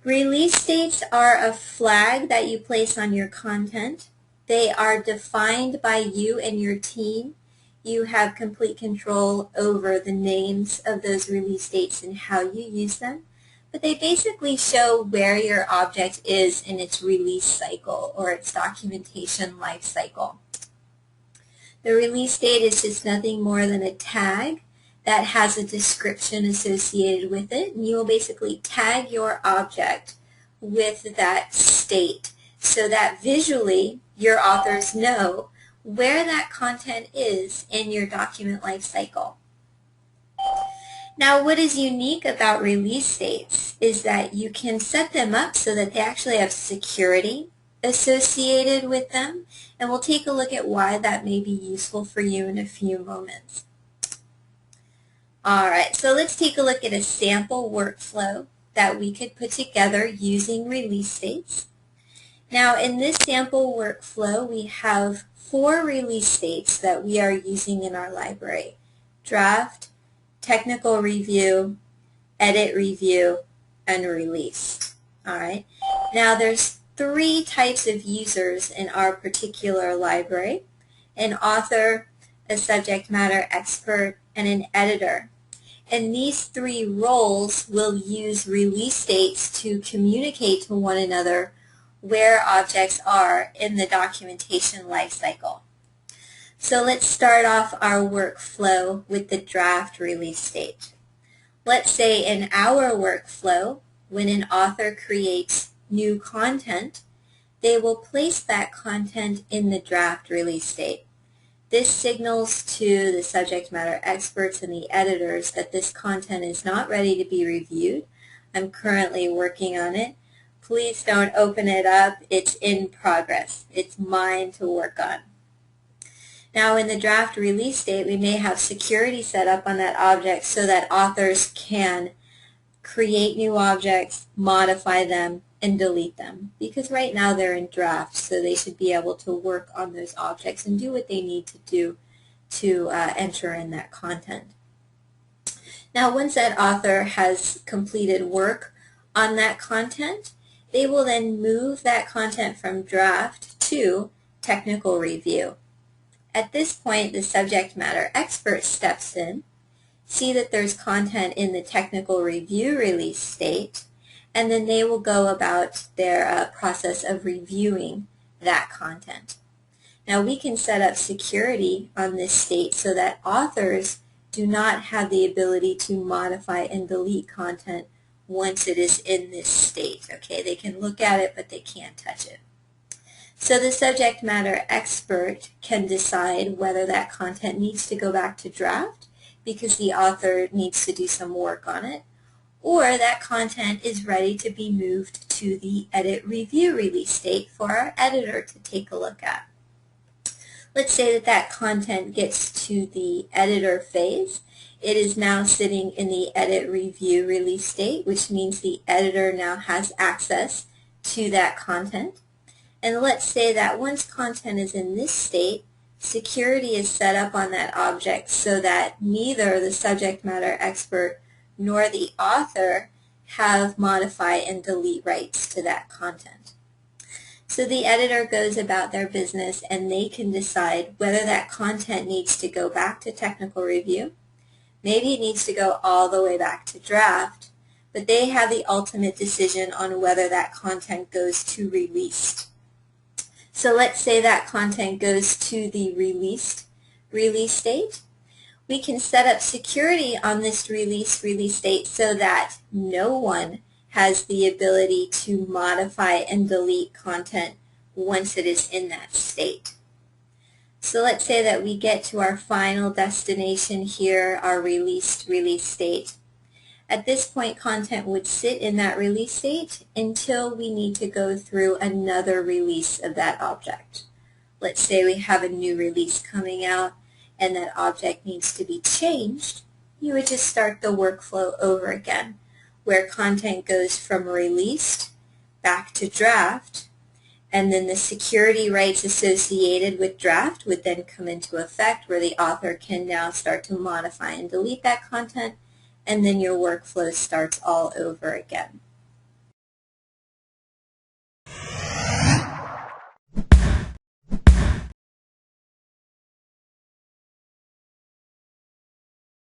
Release dates are a flag that you place on your content. They are defined by you and your team. You have complete control over the names of those release dates and how you use them. But they basically show where your object is in its release cycle or its documentation life cycle. The release date is just nothing more than a tag that has a description associated with it, and you will basically tag your object with that state so that visually your authors know where that content is in your document life cycle. Now, what is unique about release dates is that you can set them up so that they actually have security associated with them, and we'll take a look at why that may be useful for you in a few moments. Alright, so let's take a look at a sample workflow that we could put together using release dates. Now, in this sample workflow, we have 4 release dates that we are using in our library: draft, technical review, edit review, and release. Alright, now there's 3 types of users in our particular library: an author, a subject matter expert, and an editor. And these 3 roles will use release dates to communicate to one another where objects are in the documentation lifecycle. So let's start off our workflow with the draft release date. Let's say in our workflow, when an author creates new content, they will place that content in the draft release date. This signals to the subject matter experts and the editors that this content is not ready to be reviewed. I'm currently working on it. Please don't open it up. It's in progress. It's mine to work on. Now, in the draft release date, we may have security set up on that object so that authors can create new objects, modify them, and delete them, because right now they're in draft, so they should be able to work on those objects and do what they need to do to enter in that content. Now, once that author has completed work on that content, they will then move that content from draft to technical review. At this point, the subject matter expert steps in, see that there's content in the technical review release state, and then they will go about their process of reviewing that content. Now, we can set up security on this state so that authors do not have the ability to modify and delete content once it is in this state. Okay, they can look at it, but they can't touch it. So the subject matter expert can decide whether that content needs to go back to draft because the author needs to do some work on it, or that content is ready to be moved to the edit review release date for our editor to take a look at. Let's say that that content gets to the editor phase. It is now sitting in the edit review release date, which means the editor now has access to that content. And let's say that once content is in this state, security is set up on that object so that neither the subject matter expert nor the author have modify and delete rights to that content. So the editor goes about their business and they can decide whether that content needs to go back to technical review. Maybe it needs to go all the way back to draft, but they have the ultimate decision on whether that content goes to released. So let's say that content goes to the released release date. We can set up security on this release date so that no one has the ability to modify and delete content once it is in that state. So let's say that we get to our final destination here, our released release state. At this point, content would sit in that release state until we need to go through another release of that object. Let's say we have a new release coming out and that object needs to be changed. You would just start the workflow over again, where content goes from released back to draft, and then the security rights associated with draft would then come into effect, where the author can now start to modify and delete that content, and then your workflow starts all over again.